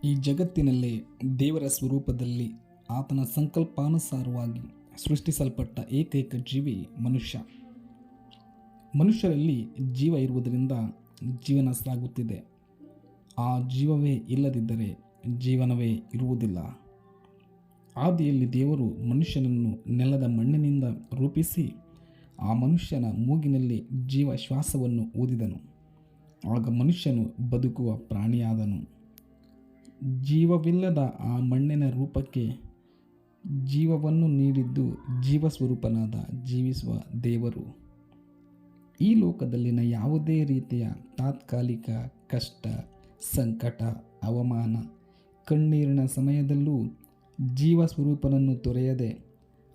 ಈ ಜಗತ್ತಿನಲ್ಲೇ ದೇವರ ಸ್ವರೂಪದಲ್ಲಿ ಆತನ ಸಂಕಲ್ಪಾನುಸಾರವಾಗಿ ಸೃಷ್ಟಿಸಲ್ಪಟ್ಟ ಏಕೈಕ ಜೀವಿ ಮನುಷ್ಯ. ಮನುಷ್ಯರಲ್ಲಿ ಜೀವ ಇರುವುದರಿಂದ ಜೀವನ ಸಾಗುತ್ತಿದೆ. ಆ ಜೀವವೇ ಇಲ್ಲದಿದ್ದರೆ ಜೀವನವೇ ಇರುವುದಿಲ್ಲ. ಆದಿಯಲ್ಲಿ ದೇವರು ಮನುಷ್ಯನನ್ನು ನೆಲದ ಮಣ್ಣಿನಿಂದ ರೂಪಿಸಿ ಆ ಮನುಷ್ಯನ ಮೂಗಿನಲ್ಲಿ ಜೀವ ಶ್ವಾಸವನ್ನು ಊದಿದನು. ಆಗ ಮನುಷ್ಯನು ಬದುಕುವ ಪ್ರಾಣಿಯಾದನು. ಜೀವವಿಲ್ಲದ ಆ ಮಣ್ಣಿನ ರೂಪಕ್ಕೆ ಜೀವವನ್ನು ನೀಡಿದ್ದು ಜೀವಸ್ವರೂಪನಾದ ಜೀವಿಸುವ ದೇವರು. ಈ ಲೋಕದಲ್ಲಿನ ಯಾವುದೇ ರೀತಿಯ ತಾತ್ಕಾಲಿಕ ಕಷ್ಟ, ಸಂಕಟ, ಅವಮಾನ, ಕಣ್ಣೀರಿನ ಸಮಯದಲ್ಲೂ ಜೀವಸ್ವರೂಪನನ್ನು ತೊರೆಯದೆ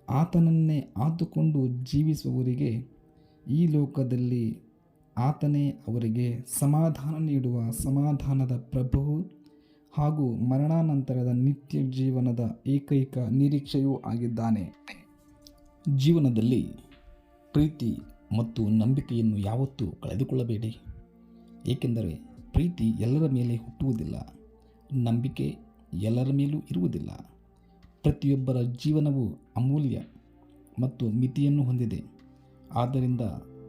ಆತನನ್ನೇ ಆತುಕೊಂಡು ಜೀವಿಸುವವರಿಗೆ ಈ ಲೋಕದಲ್ಲಿ ಆತನೇ ಅವರಿಗೆ ಸಮಾಧಾನ ನೀಡುವ ಸಮಾಧಾನದ ಪ್ರಭುವು ಹಾಗೂ ಮರಣಾನಂತರದ ನಿತ್ಯ ಜೀವನದ ಏಕೈಕ ನಿರೀಕ್ಷೆಯೂ ಆಗಿದ್ದಾನೆ. ಜೀವನದಲ್ಲಿ ಪ್ರೀತಿ ಮತ್ತು ನಂಬಿಕೆಯನ್ನು ಯಾವತ್ತೂ ಕಳೆದುಕೊಳ್ಳಬೇಡಿ. ಏಕೆಂದರೆ ಪ್ರೀತಿ ಎಲ್ಲರ ಮೇಲೆ ಹುಟ್ಟುವುದಿಲ್ಲ, ನಂಬಿಕೆ ಎಲ್ಲರ ಮೇಲೂ ಇರುವುದಿಲ್ಲ. ಪ್ರತಿಯೊಬ್ಬರ ಜೀವನವು ಅಮೂಲ್ಯ ಮತ್ತು ಮಿತಿಯನ್ನು ಹೊಂದಿದೆ. ಆದ್ದರಿಂದ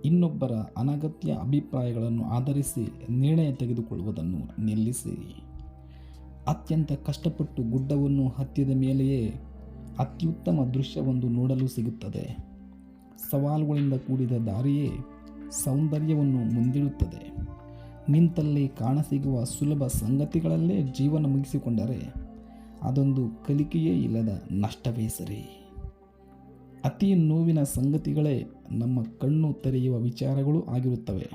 ಇನ್ನೊಬ್ಬರ ಅನಗತ್ಯ ಅಭಿಪ್ರಾಯಗಳನ್ನು ಆಧರಿಸಿ ನಿರ್ಣಯ ತೆಗೆದುಕೊಳ್ಳುವುದನ್ನು ನಿಲ್ಲಿಸಿ. ಅತ್ಯಂತ ಕಷ್ಟಪಟ್ಟು ಗುಡ್ಡವನ್ನು ಹತ್ತಿದ ಮೇಲೆಯೇ ಅತ್ಯುತ್ತಮ ದೃಶ್ಯವೊಂದು ನೋಡಲು ಸಿಗುತ್ತದೆ. ಸವಾಲುಗಳಿಂದ ಕೂಡಿದ ದಾರಿಯೇ ಸೌಂದರ್ಯವನ್ನು ಮುಂದಿಡುತ್ತದೆ. ನಿಂತಲ್ಲೇ ಕಾಣಸಿಗುವ ಸುಲಭ ಸಂಗತಿಗಳಲ್ಲೇ ಜೀವನ ಮುಗಿಸಿಕೊಂಡರೆ ಅದೊಂದು ಕಲಿಕೆಯೇ ಇಲ್ಲದ ನಷ್ಟವೇ ಸರಿ. ಅತಿ ನೋವಿನ ಸಂಗತಿಗಳೇ ನಮ್ಮ ಕಣ್ಣು ತೆರೆಯುವ ವಿಚಾರಗಳು ಆಗಿರುತ್ತವೆ.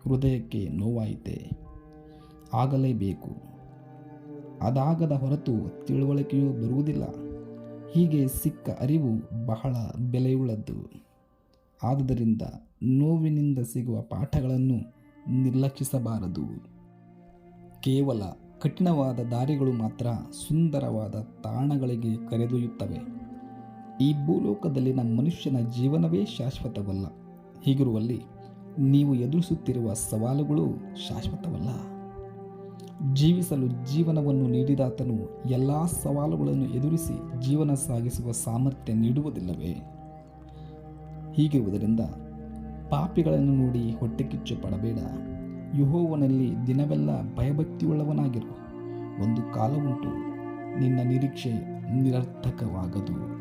ಹೃದಯಕ್ಕೆ ನೋವಾಯಿತೆ, ಆಗಲೇಬೇಕು. ಅದಾಗದ ಹೊರತು ತಿಳುವಳಿಕೆಯೂ ಬರುವುದಿಲ್ಲ. ಹೀಗೆ ಸಿಕ್ಕ ಅರಿವು ಬಹಳ ಬೆಲೆಯುಳ್ಳದ್ದು. ಆದುದರಿಂದ ನೋವಿನಿಂದ ಸಿಗುವ ಪಾಠಗಳನ್ನು ನಿರ್ಲಕ್ಷಿಸಬಾರದು. ಕೇವಲ ಕಠಿಣವಾದ ದಾರಿಗಳು ಮಾತ್ರ ಸುಂದರವಾದ ತಾಣಗಳಿಗೆ ಕರೆದೊಯ್ಯುತ್ತವೆ. ಈ ಭೂಲೋಕದಲ್ಲಿನ ಮನುಷ್ಯನ ಜೀವನವೇ ಶಾಶ್ವತವಲ್ಲ. ಹೀಗಿರುವಲ್ಲಿ ನೀವು ಎದುರಿಸುತ್ತಿರುವ ಸವಾಲುಗಳು ಶಾಶ್ವತವಲ್ಲ. ಜೀವಿಸಲು ಜೀವನವನ್ನು ನೀಡಿದಾತನು ಎಲ್ಲ ಸವಾಲುಗಳನ್ನು ಎದುರಿಸಿ ಜೀವನ ಸಾಗಿಸುವ ಸಾಮರ್ಥ್ಯ ನೀಡುವುದಿಲ್ಲವೇ? ಹೀಗಿರುವುದರಿಂದ ಪಾಪಿಗಳನ್ನು ನೋಡಿ ಹೊಟ್ಟೆಕಿಚ್ಚು ಪಡಬೇಡ. ಯೆಹೋವನಲ್ಲಿ ದಿನವೆಲ್ಲ ಭಯಭಕ್ತಿಯುಳ್ಳವನಾಗಿರು. ಒಂದು ಕಾಲವುಂಟು, ನಿನ್ನ ನಿರೀಕ್ಷೆ ನಿರರ್ಥಕವಾಗದು.